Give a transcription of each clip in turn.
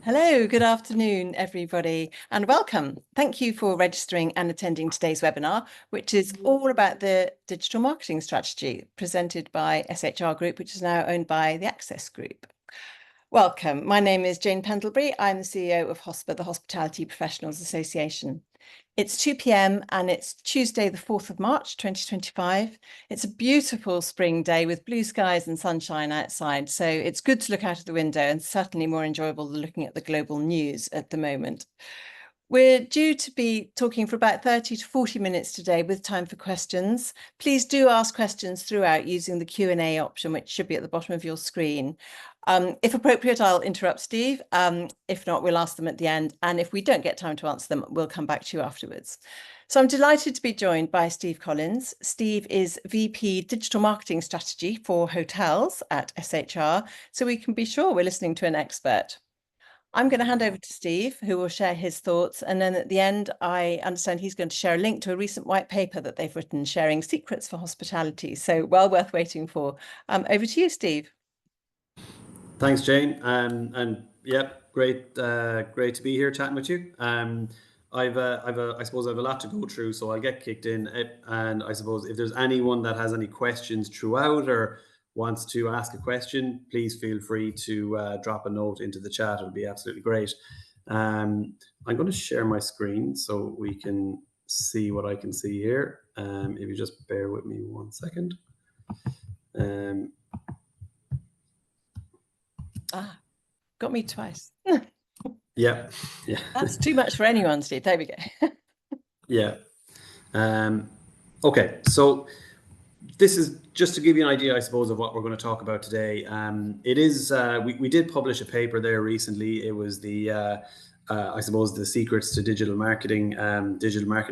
Hello, good afternoon, everybody, and welcome. Thank you for registering and attending today's webinar, which is all about the digital marketing strategy presented by SHR Group, which is now owned by the Access Group. Welcome. My name is Jane Pendlebury. I'm the CEO of HOSPA, the Hospitality Professionals Association. It's 2 p.m. and it's Tuesday, the 4th of March, 2025. It's a beautiful spring day with blue skies and sunshine outside. So it's good to look out of the window and certainly more enjoyable than looking at the global news at the moment. We're due to be talking for about 30 to 40 minutes today with time for questions. Please do ask questions throughout using the Q&A option, which should be at the bottom of your screen. If appropriate, I'll interrupt Steve. If not, we'll ask them at the end. And if we don't get time to answer them, we'll come back to you afterwards. So I'm delighted to be joined by Steve Collins. Steve is VP Digital Marketing Strategy for Hotels at SHR, so we can be sure we're listening to an expert. I'm going to hand over to Steve, who will share his thoughts. And then at the end, I understand he's going to share a link to a recent white paper that they've written sharing secrets for hospitality. So well worth waiting for. Over to you, Steve. Thanks, Jane. And yeah, great to be here chatting with you. I suppose I have a lot to go through, so I'll get kicked in. And I suppose if there's anyone that has any questions throughout or wants to ask a question, please feel free to drop a note into the chat. It'll be absolutely great. I'm going to share my screen so we can see what I can see here. If you just bear with me 1 second. Got me twice. Yeah. That's too much for anyone, Steve. There we go. Yeah. Okay, so this is just to give you an idea, I suppose, of what we're going to talk about today. It is we did publish a paper there recently. It was the I suppose the secrets to digital marketing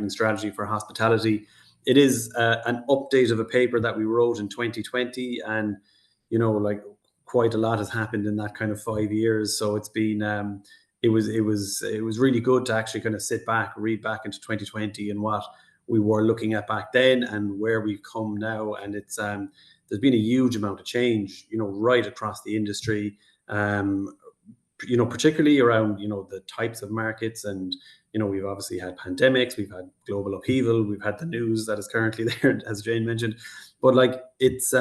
strategy for hospitality. It is an update of a paper that we wrote in 2020, and like quite a lot has happened in that kind of 5 years. So it's been it was really good to actually kind of sit back, read back into 2020 and what we were looking at back then and where we've come now. And it's there's been a huge amount of change, right across the industry, particularly around, the types of markets. And, we've obviously had pandemics, we've had global upheaval, we've had the news that is currently there, as Jane mentioned. But like it's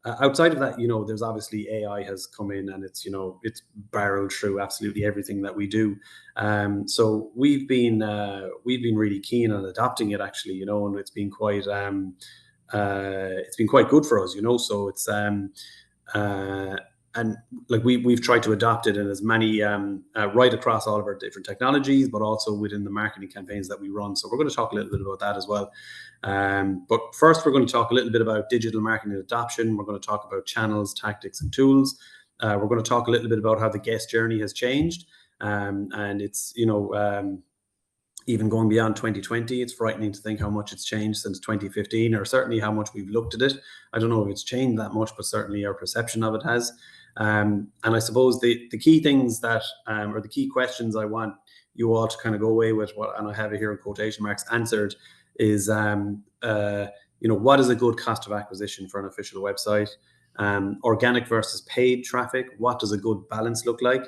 outside of that, there's obviously AI has come in and it's, it's barreled through absolutely everything that we do. So we've been really keen on adopting it actually, and it's been quite good for us, so it's and like we've tried to adopt it in as many right across all of our different technologies, but also within the marketing campaigns that we run. So we're going to talk a little bit about that as well. But first, we're going to talk a little bit about digital marketing adoption. We're going to talk about channels, tactics, and tools. We're going to talk a little bit about how the guest journey has changed. And it's, even going beyond 2020, it's frightening to think how much it's changed since 2015, or certainly how much we've looked at it. I don't know if it's changed that much, but certainly our perception of it has. And I suppose the key things that, or the key questions I want you all to kind of go away with, and I have it here in quotation marks, answered, is, what is a good cost of acquisition for an official website? Organic versus paid traffic, what does a good balance look like?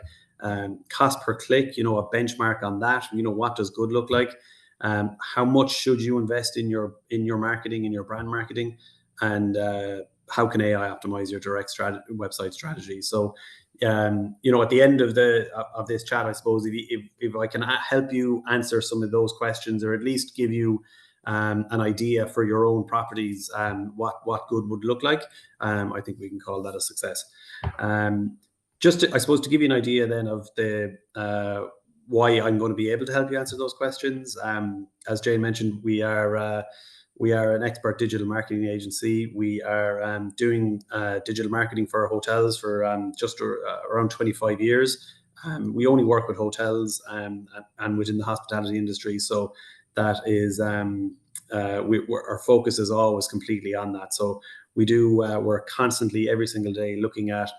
Cost per click, a benchmark on that, what does good look like? How much should you invest in your marketing, in your brand marketing? And how can AI optimize your direct website strategy? So, at the end of this chat, I suppose if I can help you answer some of those questions, or at least give you an idea for your own properties, what good would look like, I think we can call that a success. Just to, I suppose, to give you an idea then of the why I'm going to be able to help you answer those questions. As Jane mentioned, we are an expert digital marketing agency. We are doing digital marketing for hotels for just around 25 years. We only work with hotels and within the hospitality industry. So that is our focus is always completely on that. So we're constantly every single day looking at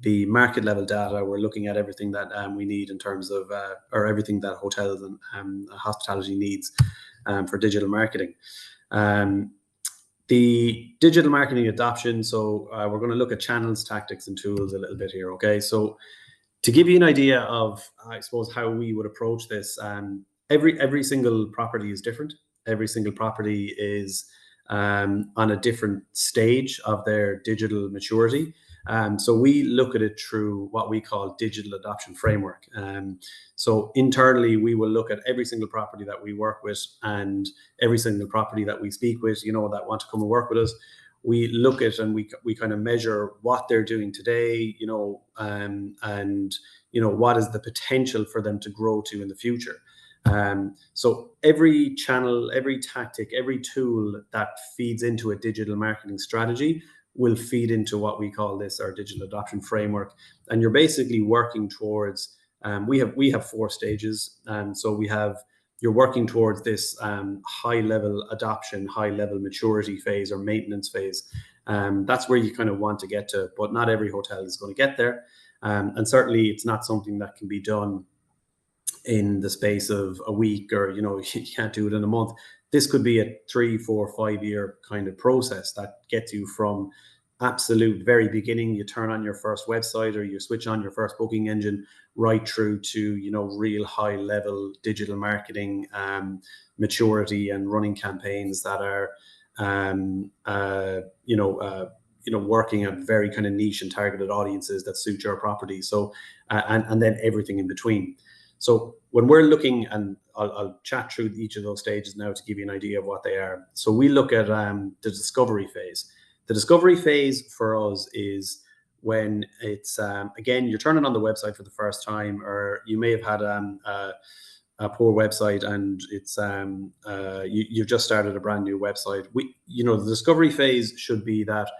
the market level data. We're looking at everything that we need in terms of, or everything that hotels and hospitality needs for digital marketing. The digital marketing adoption. So we're going to look at channels, tactics, and tools a little bit here. Okay, so To give you an idea of, I suppose, how we would approach this, every single property is different. Every single property is on a different stage of their digital maturity. So we look at it through what we call digital adoption framework. So internally, we will look at every single property that we work with and every single property that we speak with, that want to come and work with us. We look at and we kind of measure what they're doing today, and what is the potential for them to grow to in the future. So every channel, every tactic, every tool that feeds into a digital marketing strategy will feed into what we call this our digital adoption framework. And you're basically working towards, we have 4 stages. So you're working towards this high level adoption, high level maturity phase or maintenance phase. That's where you kind of want to get to, but not every hotel is going to get there. And certainly it's not something that can be done in the space of a week, or you can't do it in a month. This could be a 3, 4, 5 year kind of process that gets you from absolute very beginning, you turn on your first website or you switch on your first booking engine, right through to real high level digital marketing maturity and running campaigns that are working at very kind of niche and targeted audiences that suit your property. So and then everything in between. So when we're looking, and I'll chat through each of those stages now to give you an idea of what they are. So we look at the discovery phase. The discovery phase for us is when it's, again, you're turning on the website for the first time, or you may have had a poor website and it's you've just started a brand new website. The discovery phase should be that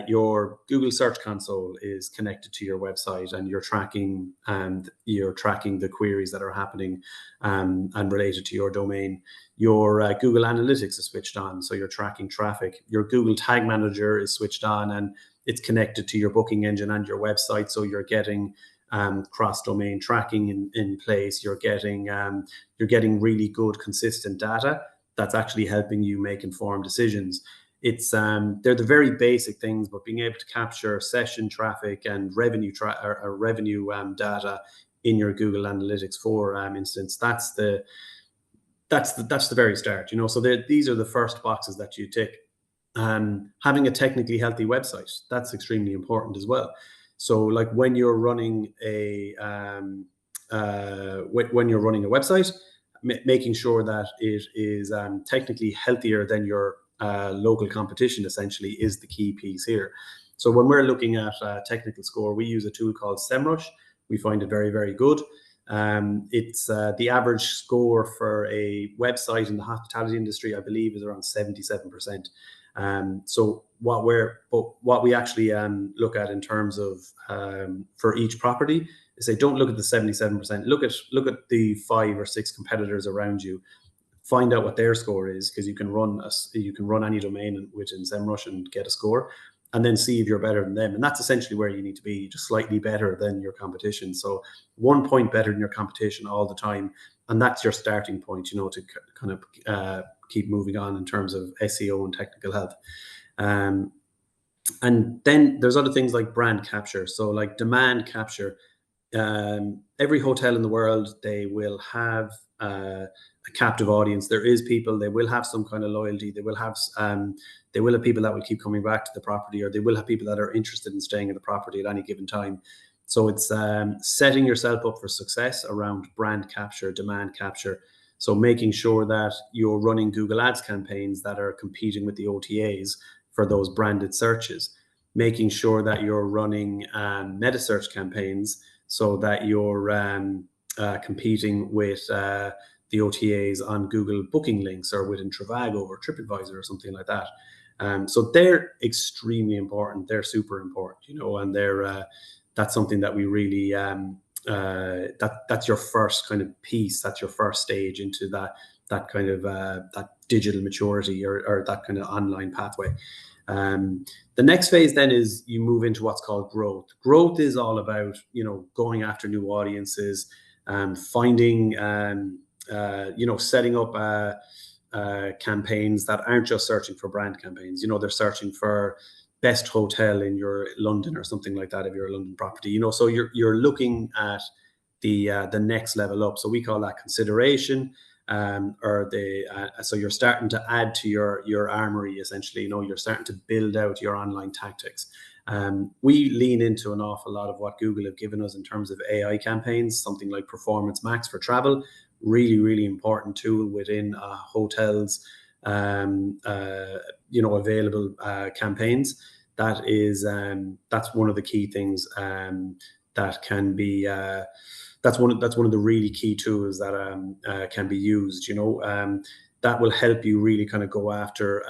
your Google Search Console is connected to your website, and you're tracking the queries that are happening and related to your domain. Your Google Analytics is switched on, so you're tracking traffic. Your Google Tag Manager is switched on, and it's connected to your booking engine and your website, so you're getting cross-domain tracking in place. You're getting really good, consistent data that's actually helping you make informed decisions. It's they're the very basic things, but being able to capture session traffic and revenue data in your Google Analytics 4 instance, that's the very start. So these are the first boxes that you tick. Having a technically healthy website, that's extremely important as well. So like when you're running a website, making sure that it is technically healthier than your local competition essentially is the key piece here. So when we're looking at technical score, we use a tool called SEMrush. We find it very, very good. It's the average score for a website in the hospitality industry, I believe, is around 77%. So what we actually look at in terms of for each property is say, don't look at the 77%. Look at the 5 or 6 competitors around you. Find out what their score is, because you can run any domain within SEMrush and get a score, and then see if you're better than them. And that's essentially where you need to be, just slightly better than your competition. So 1 point better than your competition all the time, and that's your starting point, to kind of keep moving on in terms of SEO and technical health. And then there's other things like brand capture. So like demand capture. Every hotel in the world, they will have a captive audience. There is people, they will have some kind of loyalty. They will have people that will keep coming back to the property, or they will have people that are interested in staying in the property at any given time. So it's setting yourself up for success around brand capture, demand capture. So making sure that you're running Google Ads campaigns that are competing with the OTAs for those branded searches. Making sure that you're running meta search campaigns so that you're competing with the OTAs on Google booking links, or within Trivago or TripAdvisor or something like that. So they're extremely important. They're super important, and that's something that we really that's your first kind of piece. That's your first stage into that kind of that digital maturity or that kind of online pathway. The next phase then is you move into what's called growth. Growth is all about, going after new audiences, finding, setting up campaigns that aren't just searching for brand campaigns. They're searching for best hotel in your London or something like that if you're a London property, you know. So you're looking at the next level up. So we call that consideration, or so you're starting to add to your armory essentially. You know, you're starting to build out your online tactics. We lean into an awful lot of what Google have given us in terms of AI campaigns, something like Performance Max for travel, really, really important tool within hotels, available campaigns. That's one of the key things that can be. That's one of the really key tools that can be used. That will help you really kind of go after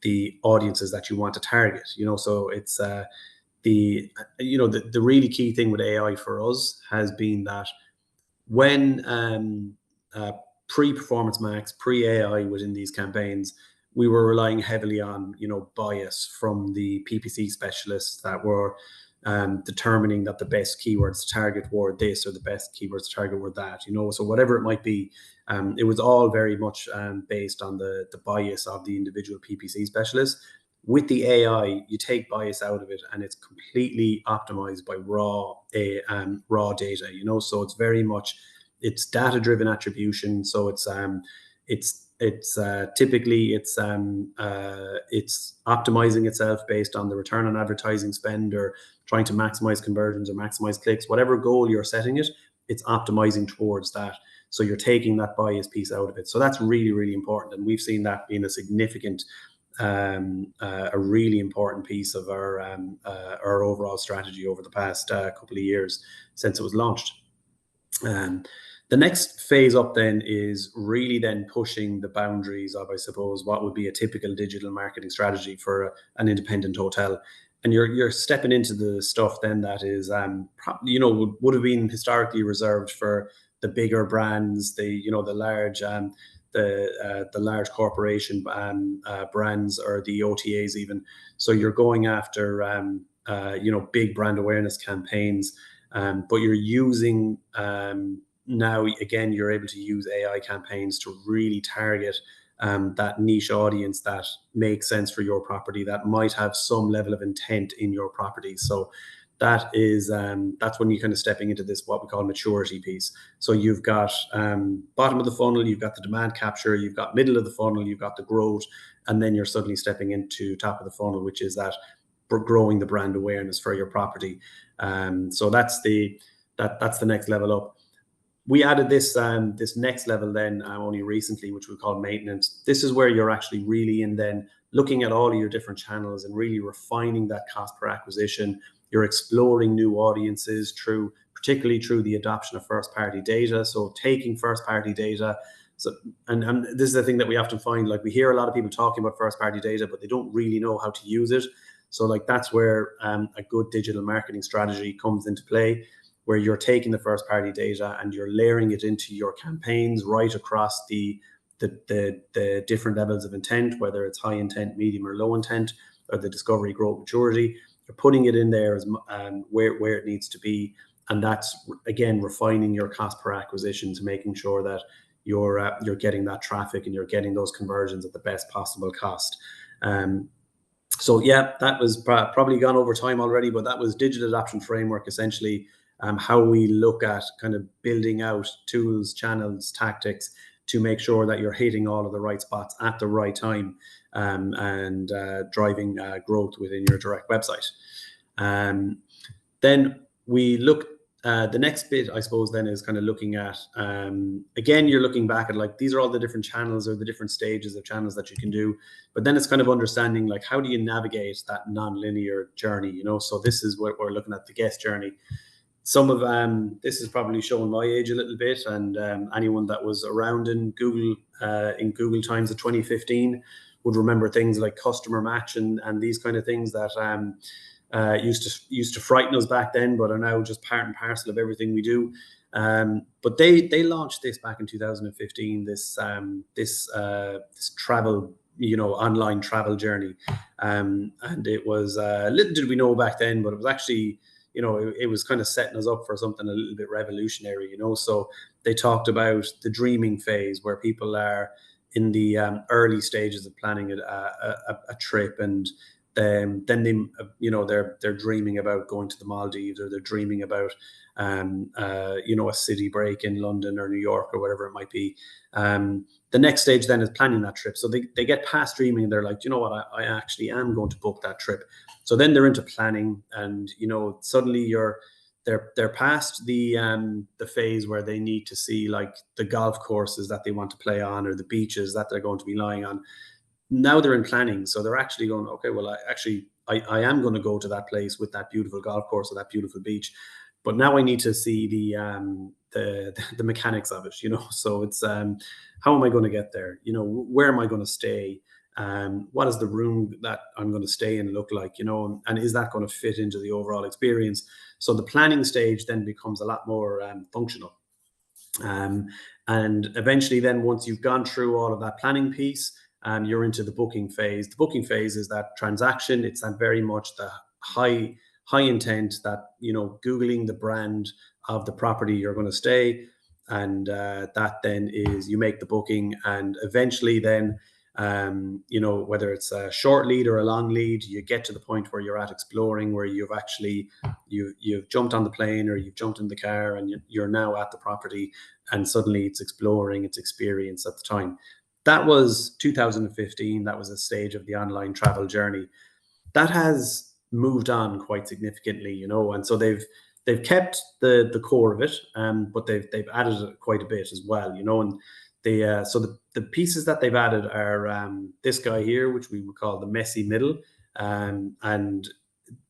the audiences that you want to target. So it's the really key thing with AI for us has been that when pre-Performance Max, pre-AI within these campaigns, we were relying heavily on bias from the PPC specialists that were determining that the best keywords to target were this or the best keywords to target were that. So whatever it might be, it was all very much based on the bias of the individual PPC specialists. With the AI, you take bias out of it, and it's completely optimized by raw data. So it's very much data-driven attribution. So it's typically it's optimizing itself based on the return on advertising spend, or trying to maximize conversions or maximize clicks. Whatever goal you're setting it, it's optimizing towards that. So you're taking that bias piece out of it. So that's really, really important, and we've seen that being a significant, a really important piece of our overall strategy over the past couple of years since it was launched. The next phase up then is really then pushing the boundaries of, I suppose, what would be a typical digital marketing strategy for an independent hotel. And you're stepping into the stuff then that is, would have been historically reserved for the bigger brands, the large, the large corporation brands, or the OTAs even. So you're going after, big brand awareness campaigns, but you're using now, again, you're able to use AI campaigns to really target that niche audience that makes sense for your property, that might have some level of intent in your property. So that's when you're kind of stepping into this, what we call maturity piece. So you've got bottom of the funnel, you've got the demand capture, you've got middle of the funnel, you've got the growth, and then you're suddenly stepping into top of the funnel, which is that growing the brand awareness for your property. So that's the next level up. We added this next level then only recently, which we call maintenance. This is where you're actually really in then looking at all of your different channels and really refining that cost per acquisition. You're exploring new audiences particularly through the adoption of first-party data. So taking first-party data. So, and this is the thing that we often find, like we hear a lot of people talking about first-party data, but they don't really know how to use it. So like that's where a good digital marketing strategy comes into play, where you're taking the first-party data and you're layering it into your campaigns right across the different levels of intent, whether it's high intent, medium, or low intent, or the discovery, growth, maturity. You're putting it in there as where it needs to be, and that's again refining your cost per acquisition to making sure that you're getting that traffic and you're getting those conversions at the best possible cost. So yeah, that was probably gone over time already, but that was Digital Adoption Framework, essentially. How we look at kind of building out tools, channels, tactics to make sure that you're hitting all of the right spots at the right time, and driving growth within your direct website. Then we look, the next bit, I suppose, then is kind of looking at, again, you're looking back at like, these are all the different channels or the different stages of channels that you can do. But then it's kind of understanding like, how do you navigate that non-linear journey? So this is what we're looking at, the guest journey. Some of this is probably showing my age a little bit, and anyone that was around in Google times of 2015 would remember things like customer match and these kind of things that used to frighten us back then, but are now just part and parcel of everything we do. But they launched this back in 2015. This travel, online travel journey, and it was little did we know back then, but it was actually, it was kind of setting us up for something a little bit revolutionary, So they talked about the dreaming phase, where people are in the early stages of planning a trip, and then they, they're dreaming about going to the Maldives, or they're dreaming about, a city break in London or New York or whatever it might be. The next stage then is planning that trip. So they get past dreaming and they're like, you know what, I actually am going to book that trip. So then they're into planning, and suddenly they're past the phase where they need to see like the golf courses that they want to play on, or the beaches that they're going to be lying on. Now they're in planning, so they're actually going, okay, well, I am going to go to that place with that beautiful golf course or that beautiful beach, but now I need to see the mechanics of it. So it's how am I going to get there? Where am I going to stay? What is the room that I'm going to stay in look like? And is that going to fit into the overall experience? So the planning stage then becomes a lot more functional. And eventually then, once you've gone through all of that planning piece, you're into the booking phase. The booking phase is that transaction. It's that very much the high intent, that Googling the brand of the property you're going to stay, and that then is you make the booking, and eventually then whether it's a short lead or a long lead, you get to the point where you're at exploring, where you've jumped on the plane or you've jumped in the car, and you're now at the property, and suddenly it's exploring, it's experience at the time. That was 2015. That was a stage of the online travel journey. That has moved on quite significantly, and so they've kept the core of it, but they've added quite a bit as well, and so the pieces that they've added are this guy here, which we would call the messy middle, and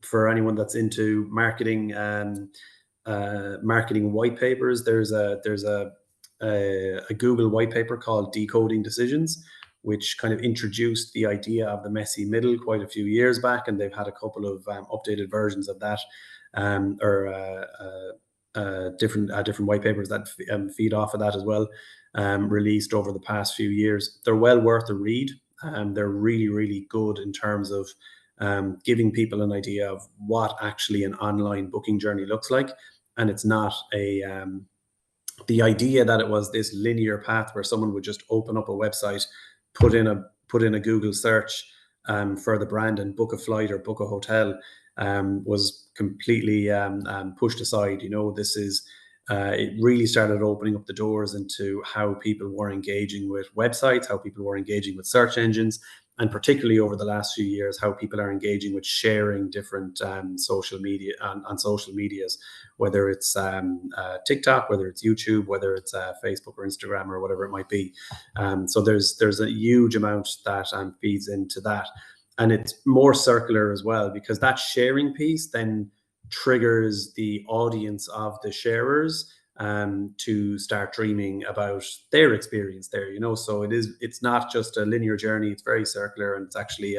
for anyone that's into marketing white papers, there's a Google white paper called Decoding Decisions, which kind of introduced the idea of the messy middle quite a few years back, and they've had a couple of updated versions of that, different white papers that feed off of that as well, released over the past few years. They're well worth a read. They're really, really good in terms of giving people an idea of what actually an online booking journey looks like, and it's not the idea that it was this linear path where someone would just open up a website, put in a Google search for the brand, and book a flight or book a hotel, was completely pushed aside. This is it really started opening up the doors into how people were engaging with websites, how people were engaging with search engines, and particularly over the last few years, how people are engaging with sharing different social media on social medias, whether it's TikTok, whether it's YouTube, whether it's Facebook or Instagram or whatever it might be. So there's a huge amount that feeds into that. And it's more circular as well, because that sharing piece then triggers the audience of the sharers to start dreaming about their experience there. So it's not just a linear journey. It's very circular, and it's actually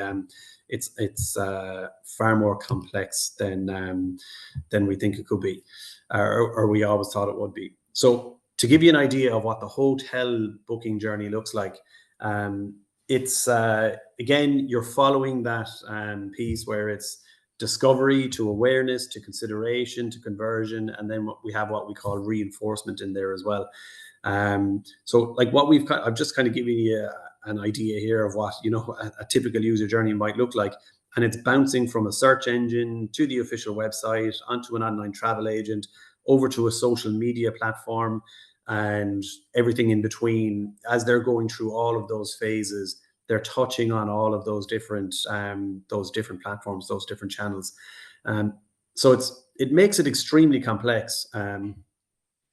it's far more complex than we think it could be, or we always thought it would be. So to give you an idea of what the hotel booking journey looks like, it's again, you're following that piece where it's discovery to awareness to consideration to conversion, and then we have what we call reinforcement in there as well. So like I've just kind of given you an idea here of what a typical user journey might look like, and it's bouncing from a search engine to the official website, onto an online travel agent, over to a social media platform, and everything in between. As they're going through all of those phases, they're touching on all of those different platforms, those different channels. So it makes it extremely complex. And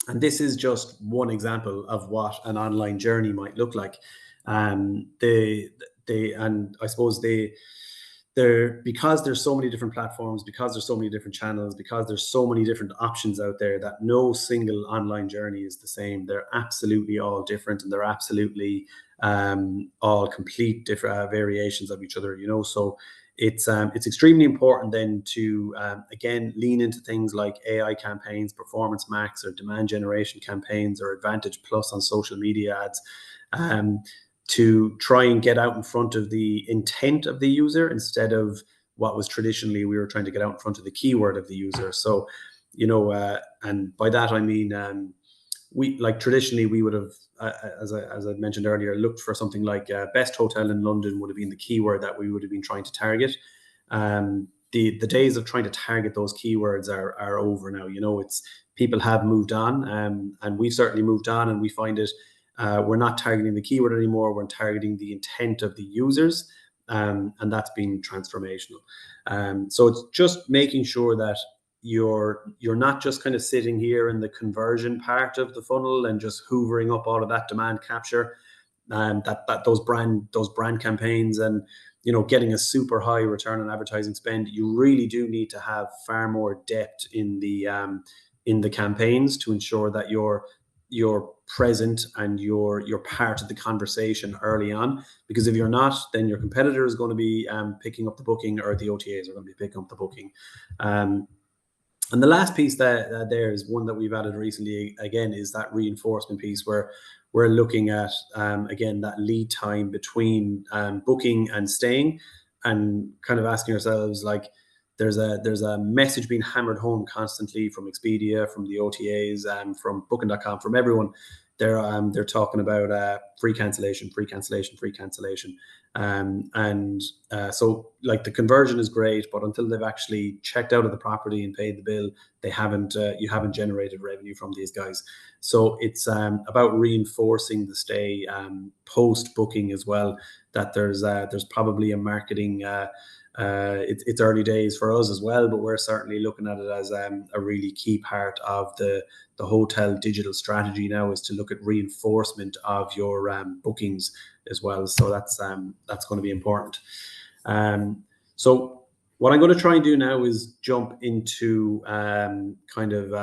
this is just one example of what an online journey might look like. And I suppose because there's so many different platforms, because there's so many different channels, because there's so many different options out there, that no single online journey is the same. They're absolutely all different, and they're absolutely all complete different variations of each other. So it's extremely important then to again lean into things like AI campaigns, performance max or demand generation campaigns, or Advantage Plus on social media ads, to try and get out in front of the intent of the user, instead of what was traditionally we were trying to get out in front of the keyword of the user. So, and by that I mean, we traditionally we would have, as I mentioned earlier, looked for something like best hotel in London would have been the keyword that we would have been trying to target. The days of trying to target those keywords are over now. It's people have moved on, and we've certainly moved on, and we find it. We're not targeting the keyword anymore. We're targeting the intent of the users, and that's been transformational. So it's just making sure that you're not just kind of sitting here in the conversion part of the funnel and just hoovering up all of that demand capture, that those brand campaigns, and getting a super high return on advertising spend. You really do need to have far more depth in the campaigns to ensure that you're present and you're part of the conversation early on. Because if you're not, then your competitor is going to be picking up the booking, or the OTAs are going to be picking up the booking. And the last piece that there is one that we've added recently, again, is that reinforcement piece, where we're looking at, again, that lead time between booking and staying, and kind of asking ourselves, like, there's a message being hammered home constantly from Expedia, from the OTAs, from Booking.com, from everyone. They're talking about free cancellation. So like, the conversion is great, but until they've actually checked out of the property and paid the bill, you haven't generated revenue from these guys. So it's about reinforcing the stay post booking as well. That there's probably a marketing. It's early days for us as well, but we're certainly looking at it as a really key part of the hotel digital strategy now, is to look at reinforcement of your bookings as well. So that's going to be important. So what I'm going to try and do now is jump into kind of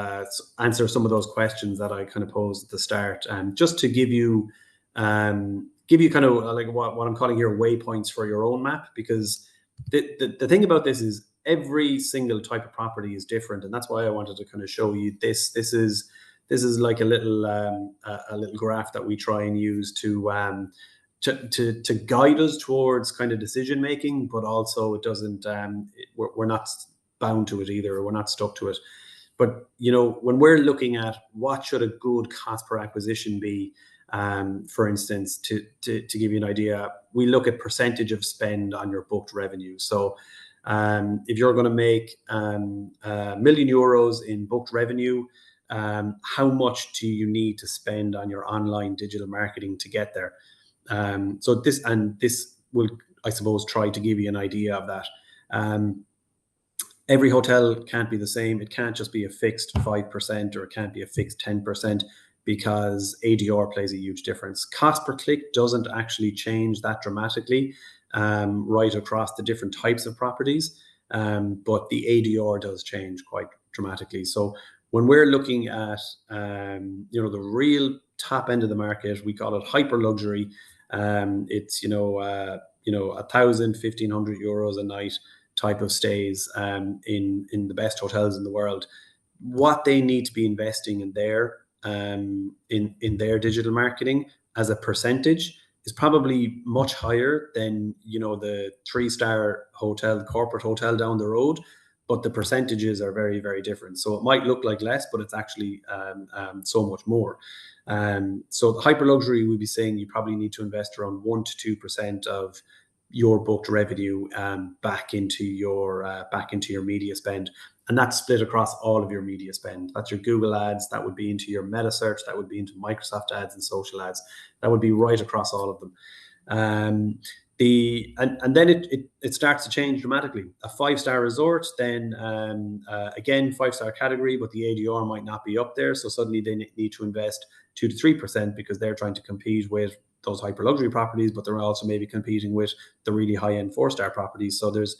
answer some of those questions that I kind of posed at the start, just to give you kind of like what I'm calling here waypoints for your own map. Because the thing about this is every single type of property is different, and that's why I wanted to kind of show you this. This is like a little graph that we try and use to guide us towards kind of decision making, but also it doesn't. We're not bound to it either, or we're not stuck to it. But when we're looking at what should a good cost per acquisition be, for instance, to give you an idea, we look at percentage of spend on your booked revenue. So if you're going to make €1 million in booked revenue, how much do you need to spend on your online digital marketing to get there? So this will, I suppose, try to give you an idea of that. Every hotel can't be the same. It can't just be a fixed 5%, or it can't be a fixed 10%, because ADR plays a huge difference. Cost per click doesn't actually change that dramatically right across the different types of properties, but the ADR does change quite dramatically. So when we're looking at the real top end of the market, we call it hyper luxury. It's 1,000, 1,500 euros a night type of stays in the best hotels in the world. What they need to be investing in their digital marketing as a percentage is probably much higher than the 3-star hotel, the corporate hotel down the road, but the percentages are very, very different. So it might look like less, but it's actually so much more. So the hyper luxury, we'd be saying you probably need to invest around 1 to 2% of your booked revenue back into your media spend. And that's split across all of your media spend. That's your Google ads, that would be into your meta search, that would be into Microsoft ads and social ads. That would be right across all of them. And then it starts to change dramatically. A 5-star resort, then again 5-star category, but the ADR might not be up there. So suddenly they need to invest 2 to 3%, because they're trying to compete with those hyper luxury properties, but they're also maybe competing with the really high end 4-star properties. So there's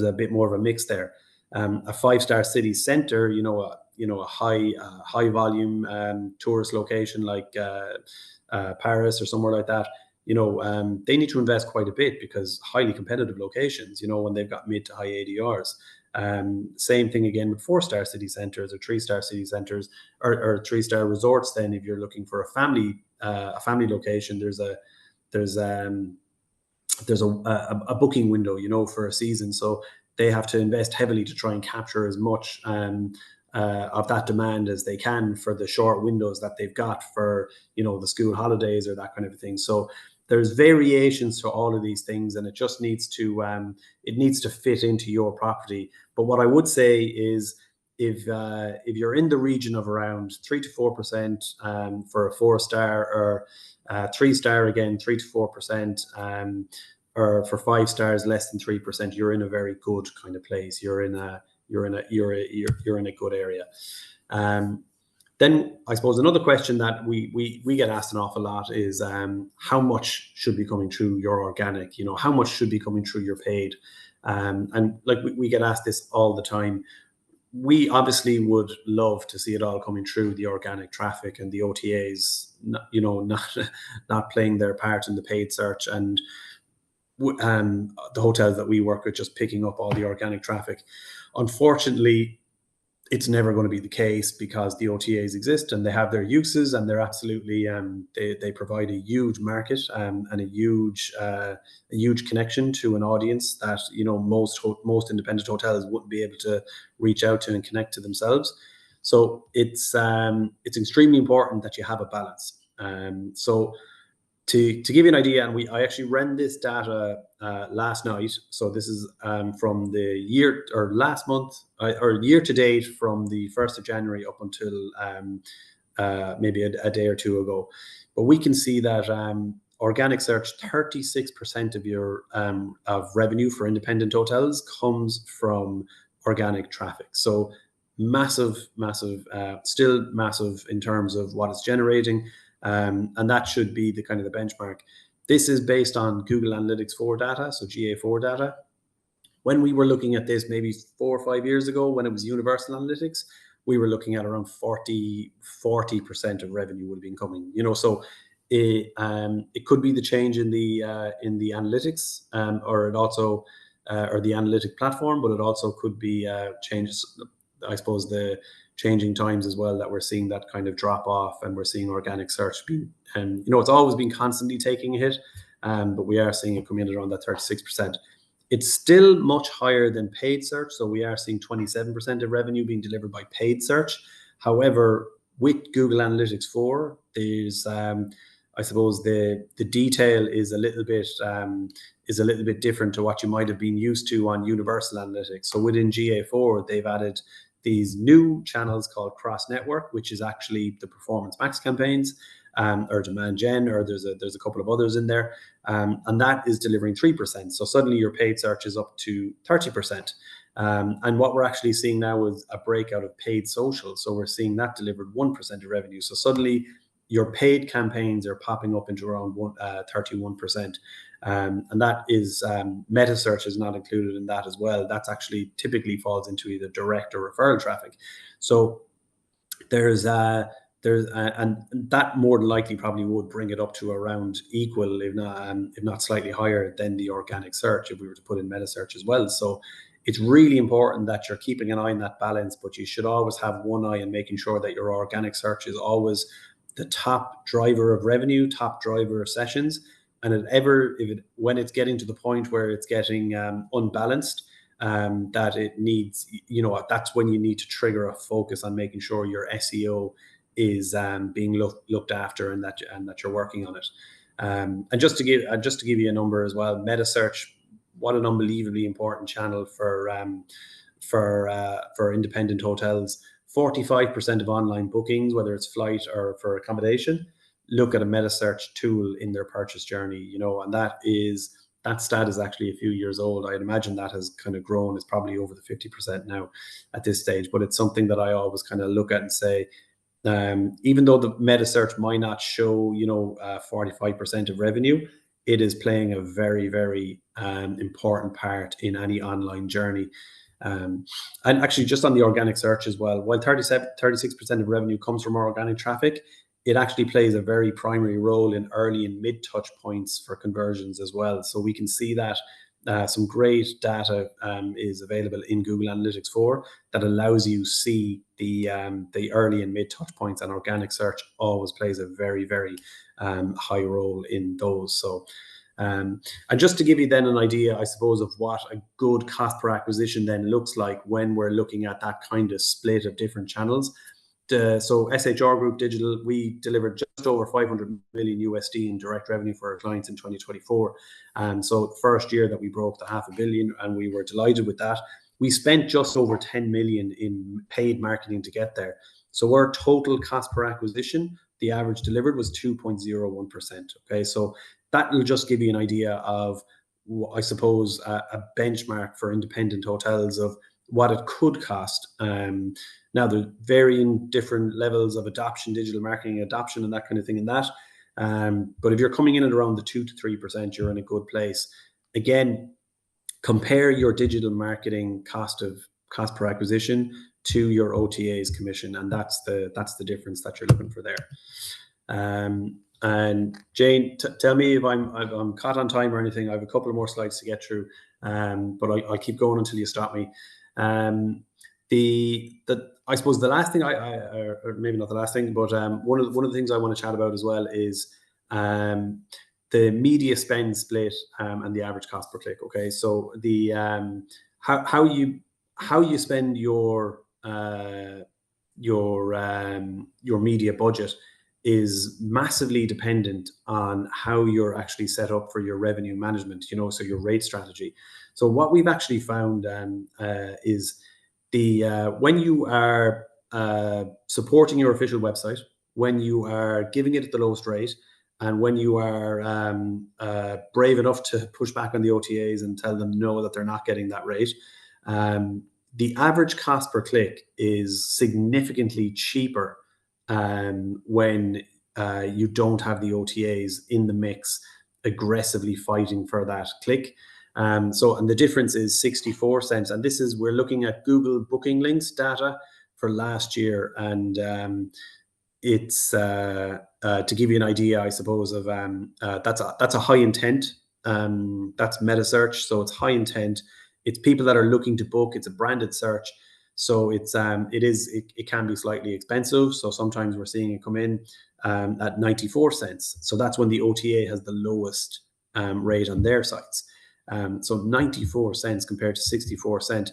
a bit more of a mix there. A 5-star city center, a high volume tourist location like Paris or somewhere like that, they need to invest quite a bit, because highly competitive locations, when they've got mid to high ADRs. Same thing again with 4-star city centers or 3-star city centers, or 3-star resorts. Then if you're looking for a family location, there's a booking window, for a season. So they have to invest heavily to try and capture as much of that demand as they can for the short windows that they've got for, the school holidays or that kind of thing. So there's variations to all of these things, and it just needs to fit into your property. But what I would say is, if you're in the region of around 3 to 4% for a 4-star, or 3-star again 3 to 4%, or for 5 stars less than 3%, you're in a very good kind of place. You're in a good area. Then I suppose another question that we get asked an awful lot is, how much should be coming through your organic? How much should be coming through your paid? And like we get asked this all the time. We obviously would love to see it all coming through the organic traffic and the OTAs, not playing their part in the paid search, and the hotels that we work with just picking up all the organic traffic. Unfortunately, it's never going to be the case, because the OTAs exist and they have their uses, and they're absolutely they provide a huge market, and a huge connection to an audience that most independent hotels wouldn't be able to reach out to and connect to themselves. So it's extremely important that you have a balance. So to give you an idea, and I actually ran this data last night. So this is from the year, or last month, or year to date, from the 1st of January up until maybe a day or two ago. But we can see that organic search, 36% of your of revenue for independent hotels comes from organic traffic. So massive, still massive in terms of what it's generating. And that should be the kind of the benchmark. This is based on Google Analytics 4 data, so GA4 data. When we were looking at this maybe 4 or 5 years ago, when it was Universal Analytics, we were looking at around 40% of revenue would have been coming. So it could be the change in the analytics, or it also or the analytic platform, but it also could be changes. I suppose the changing times as well, that we're seeing that kind of drop off, and we're seeing organic search being, and it's always been constantly taking a hit, but we are seeing it come in around that 36%. It's still much higher than paid search, so we are seeing 27% of revenue being delivered by paid search. However, with Google Analytics 4, there's I suppose the detail is a little bit different to what you might have been used to on Universal Analytics. So within GA4, they've added these new channels called cross network, which is actually the Performance Max campaigns, or Demand Gen, or there's a couple of others in there, and that is delivering 3%. So suddenly your paid search is up to 30%. And what we're actually seeing now is a breakout of paid social. So we're seeing that delivered 1% of revenue. So suddenly your paid campaigns are popping up into around 31%. And that is meta search is not included in that as well. That's actually typically falls into either direct or referral traffic. So there's and that more than likely probably would bring it up to around equal, if not slightly higher than the organic search, if we were to put in meta search as well. So it's really important that you're keeping an eye on that balance, but you should always have one eye on making sure that your organic search is always the top driver of revenue, top driver of sessions. And when it's getting to the point where it's getting unbalanced, that it needs, that's when you need to trigger a focus on making sure your SEO is being looked after, and that you're working on it. And just to give you a number as well, meta search, what an unbelievably important channel for independent hotels. 45% of online bookings, whether it's flight or for accommodation, look at a meta search tool in their purchase journey, and that stat is actually a few years old. I'd imagine that has kind of grown. It's probably over the 50% now at this stage, but it's something that I always kind of look at and say, even though the meta search might not show, 45% of revenue, it is playing a very, very important part in any online journey. And actually, just on the organic search as well, while 36% of revenue comes from organic traffic, it actually plays a very primary role in early and mid touch points for conversions as well. So we can see that some great data is available in Google Analytics 4 that allows you to see the early and mid touch points, and organic search always plays a very, very high role in those. So and just to give you then an idea, I suppose, of what a good cost per acquisition then looks like when we're looking at that kind of split of different channels. So SHR Group Digital, we delivered just over 500 million USD in direct revenue for our clients in 2024. So the first year that we broke the $500 million, and we were delighted with that. We spent just over 10 million in paid marketing to get there. So our total cost per acquisition, the average delivered was 2.01%. Okay, so that will just give you an idea of, I suppose, a benchmark for independent hotels of what it could cost. Now, there's varying different levels of adoption, digital marketing adoption, and that kind of thing in that. But if you're coming in at around the 2 to 3%, you're in a good place. Again, compare your digital marketing cost per acquisition to your OTA's commission, and that's the difference that you're looking for there. And Jane, tell me if I'm caught on time or anything. I have a couple of more slides to get through, but I'll keep going until you stop me. I suppose the last thing or maybe not the last thing, but one of the things I want to chat about as well is the media spend split and the average cost per click. Okay, so the how you spend your media budget is massively dependent on how you're actually set up for your revenue management, so your rate strategy. So what we've actually found is when you are supporting your official website, when you are giving it at the lowest rate, and when you are brave enough to push back on the OTAs and tell them no, that they're not getting that rate, the average cost per click is significantly cheaper when you don't have the OTAs in the mix aggressively fighting for that click. And the difference is 64 cents. And we're looking at Google booking links data for last year. And it's to give you an idea, I suppose, of that's a high intent. That's meta search. So it's high intent. It's people that are looking to book. It's a branded search. So it can be slightly expensive. So sometimes we're seeing it come in at 94 cents. So that's when the OTA has the lowest rate on their sites. So 94 cents compared to 64 cents.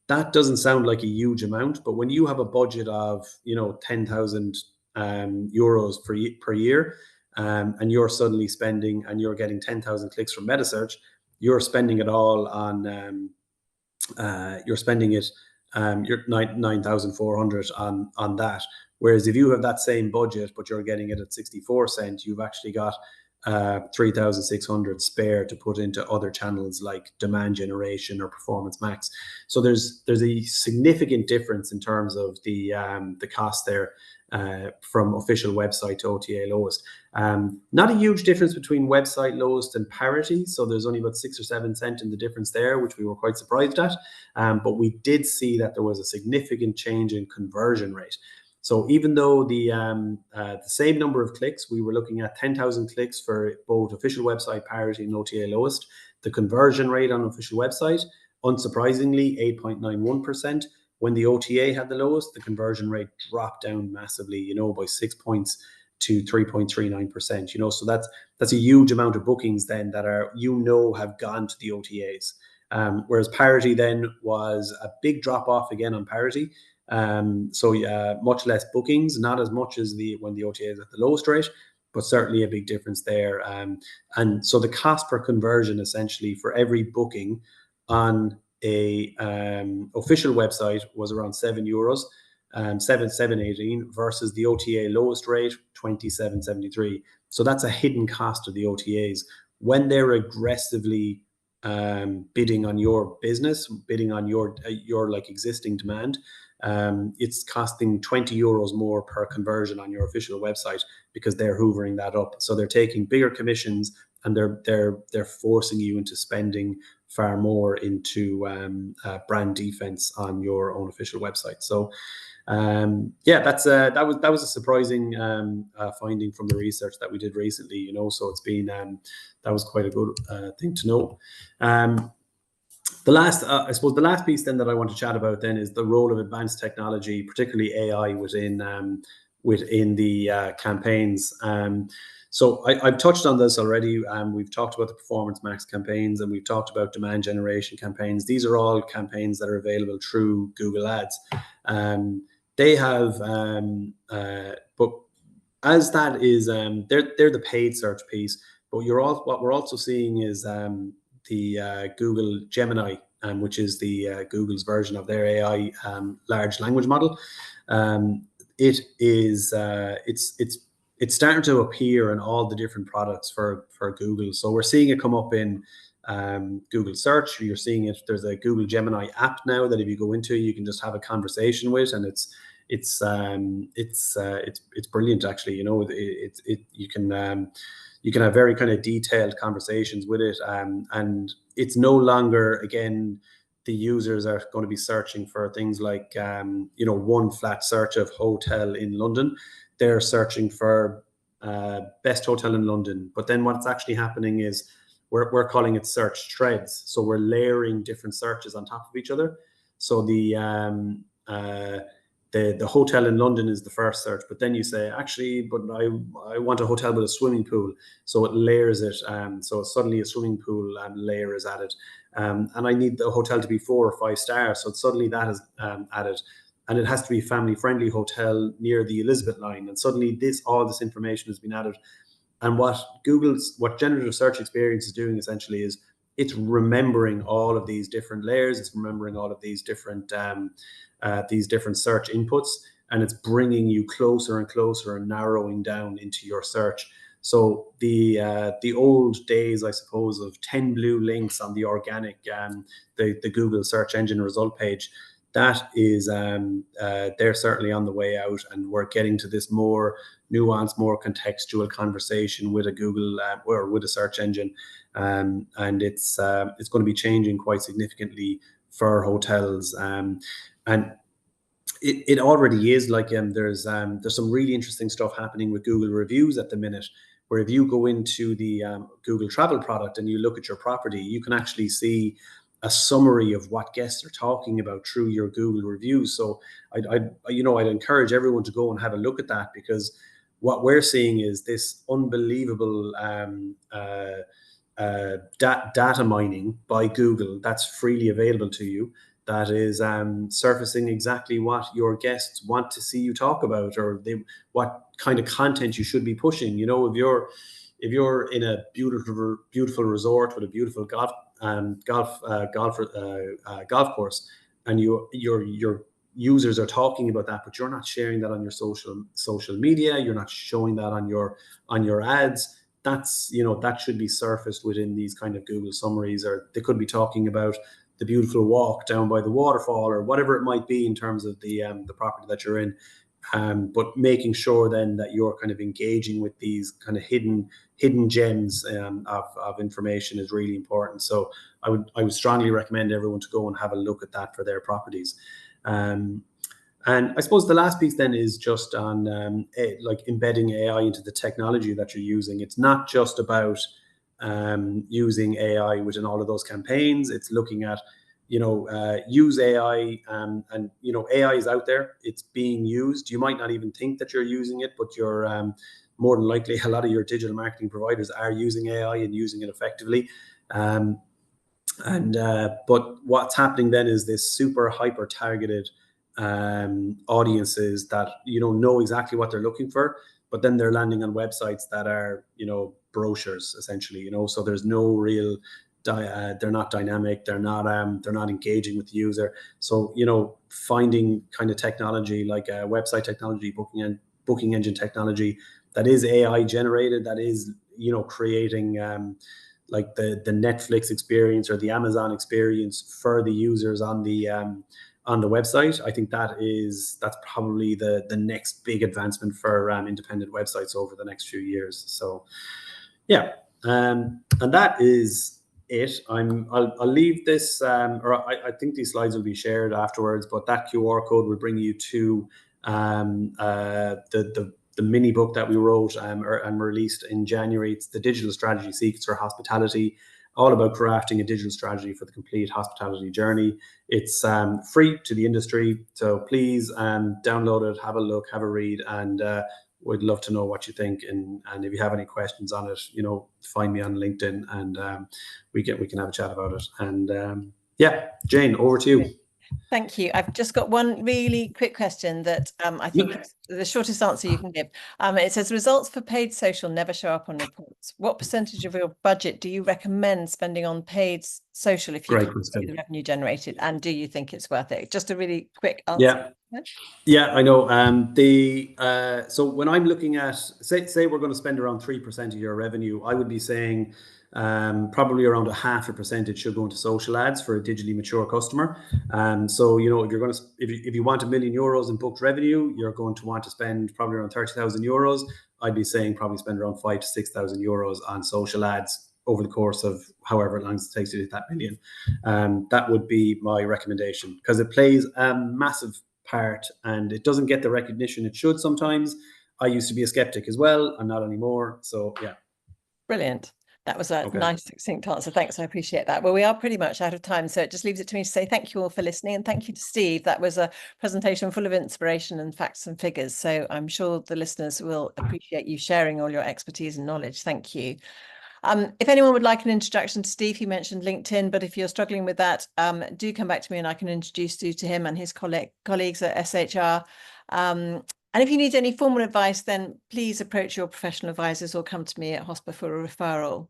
That doesn't sound like a huge amount, but when you have a budget of 10,000 euros per year, and you're suddenly spending, and you're getting 10,000 clicks from MetaSearch, you're spending it all on you're 9,400 on that. Whereas if you have that same budget, but you're getting it at 64 cents, you've actually got 3,600 spare to put into other channels like demand generation or Performance Max. So there's a significant difference in terms of the cost there from official website to OTA lowest. Not a huge difference between website lowest and parity. So there's only about 6 or 7 cents in the difference there, which we were quite surprised at. But we did see that there was a significant change in conversion rate. So even though the same number of clicks, we were looking at 10,000 clicks for both official website parity and OTA lowest, the conversion rate on official website, unsurprisingly, 8.91%. When the OTA had the lowest, the conversion rate dropped down massively, by 6 points to 3.39%. So that's a huge amount of bookings then that have gone to the OTAs. Whereas parity then was a big drop off again on parity. Much less bookings, not as much as when the OTA is at the lowest rate, but certainly a big difference there. And so the cost per conversion essentially for every booking on a official website was around €7, 7.18 versus the OTA lowest rate 27.73. So that's a hidden cost of the OTAs when they're aggressively bidding on your business, bidding on your like existing demand. It's costing €20 more per conversion on your official website because they're hoovering that up. So they're taking bigger commissions and they're forcing you into spending far more into brand defense on your own official website. So that was a surprising finding from the research that we did recently. So it's been that was quite a good thing to know. The last piece then that I want to chat about then is the role of advanced technology, particularly AI within the campaigns. So I've touched on this already. We've talked about the Performance Max campaigns and we've talked about demand generation campaigns. These are all campaigns that are available through Google Ads. they have, but as that is, they're the paid search piece. But what we're also seeing is the Google Gemini, which is the Google's version of their AI large language model. It is it's starting to appear in all the different products for Google. So we're seeing it come up in Google search. You're seeing it. There's a Google Gemini app now that if you go into, you can just have a conversation with, and it's brilliant actually. You know, you can have very kind of detailed conversations with it, and it's no longer, again, the users are going to be searching for things like one flat search of hotel in London. They're searching for best hotel in London, but then what's actually happening is we're calling it search threads. So we're layering different searches on top of each other. So the hotel in London is the first search, but then you say, actually, but I want a hotel with a swimming pool. So it layers it. So suddenly a swimming pool layer is added. And I need the hotel to be 4 or 5 stars. So suddenly that is added. And it has to be a family-friendly hotel near the Elizabeth line. And suddenly all this information has been added. And what generative search experience is doing essentially is it's remembering all of these different layers. It's remembering all of these different search inputs, and it's bringing you closer and closer and narrowing down into your search. So the old days, I suppose, of 10 blue links on the organic the Google search engine result page, that is they're certainly on the way out, and we're getting to this more nuanced, more contextual conversation with a Google or with a search engine, and it's going to be changing quite significantly for hotels, and it already is. Like there's some really interesting stuff happening with Google reviews at the minute, where if you go into the Google Travel product and you look at your property, you can actually see a summary of what guests are talking about through your Google reviews. So I'd encourage everyone to go and have a look at that, because what we're seeing is this unbelievable data mining by Google that's freely available to you, that is surfacing exactly what your guests want to see you talk about, or what kind of content you should be pushing. You know, if you're in a beautiful resort with a beautiful golf course, and your users are talking about that, but you're not sharing that on your social media, you're not showing that on your ads, that should be surfaced within these kind of Google summaries. Or they could be talking about the beautiful walk down by the waterfall, or whatever it might be in terms of the property that you're in. But making sure then that you're kind of engaging with these kind of hidden gems of information is really important. So I would strongly recommend everyone to go and have a look at that for their properties. And I suppose the last piece then is just on like embedding AI into the technology that you're using. It's not just about using AI within all of those campaigns. It's looking at, use AI, and AI is out there. It's being used. You might not even think that you're using it, but you're more than likely, a lot of your digital marketing providers are using AI and using it effectively. But what's happening then is this super hyper targeted audiences that know exactly what they're looking for, but then they're landing on websites that are brochures essentially. So there's no real they're not dynamic, they're not engaging with the user. So finding kind of technology like website technology, booking engine technology that is AI generated, that is creating like the Netflix experience or the Amazon experience for the users on the website. I think that's probably the next big advancement for independent websites over the next few years. So yeah, and that is it. I'll leave this, or I think these slides will be shared afterwards, but that QR code will bring you to the mini book that we wrote and released in January. It's the Digital Strategy Secrets for Hospitality, all about crafting a digital strategy for the complete hospitality journey. It's free to the industry, so please download it, have a look, have a read, and we'd love to know what you think. And if you have any questions on it, find me on LinkedIn, and we can have a chat about it. And yeah, Jane, over to you. Thank you. I've just got one really quick question that I think is the shortest answer you can give. It says results for paid social never show up on reports. What percentage of your budget do you recommend spending on paid social if you Great can see the question. revenue generated? And do you think it's worth it? Just a really quick answer. Yeah. Yeah, I know. So when I'm looking at, say we're going to spend around 3% of your revenue, I would be saying probably around 0.5% should go into social ads for a digitally mature customer. So if you're going to, if you want €1 million in booked revenue, you're going to want to spend probably around €30,000. I'd be saying probably spend around €5,000 to €6,000 on social ads over the course of however long it takes to hit that million. That would be my recommendation, because it plays a massive part and it doesn't get the recognition it should sometimes. I used to be a skeptic as well. I'm not anymore. So yeah. Brilliant. That was a Okay. nice, succinct answer. Thanks. I appreciate that. Well, we are pretty much out of time, so it just leaves it to me to say thank you all for listening, and thank you to Steve. That was a presentation full of inspiration and facts and figures. So I'm sure the listeners will appreciate you sharing all your expertise and knowledge. Thank you. If anyone would like an introduction to Steve, he mentioned LinkedIn, but if you're struggling with that, do come back to me and I can introduce you to him and his colleagues at SHR. And if you need any formal advice, then please approach your professional advisors or come to me at Hosper for a referral.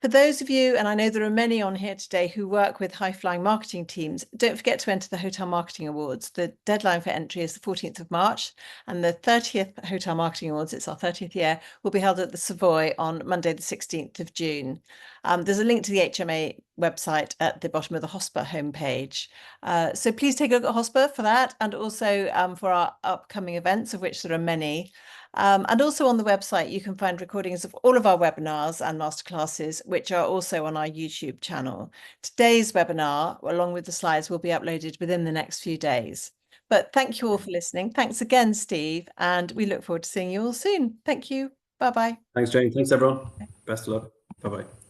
For those of you, and I know there are many on here today who work with high-flying marketing teams, don't forget to enter the Hotel Marketing Awards. The deadline for entry is the 14th of March, and the 30th Hotel Marketing Awards, it's our 30th year, will be held at the Savoy on Monday, the 16th of June. There's a link to the HMA website at the bottom of the Hosper homepage. So please take a look at Hosper for that, and also for our upcoming events, of which there are many. And also on the website, you can find recordings of all of our webinars and masterclasses, which are also on our YouTube channel. Today's webinar, along with the slides, will be uploaded within the next few days. But thank you all for listening. Thanks again, Steve, and we look forward to seeing you all soon. Thank you. Bye-bye. Thanks, Jane. Thanks, everyone. Best of luck. Bye-bye.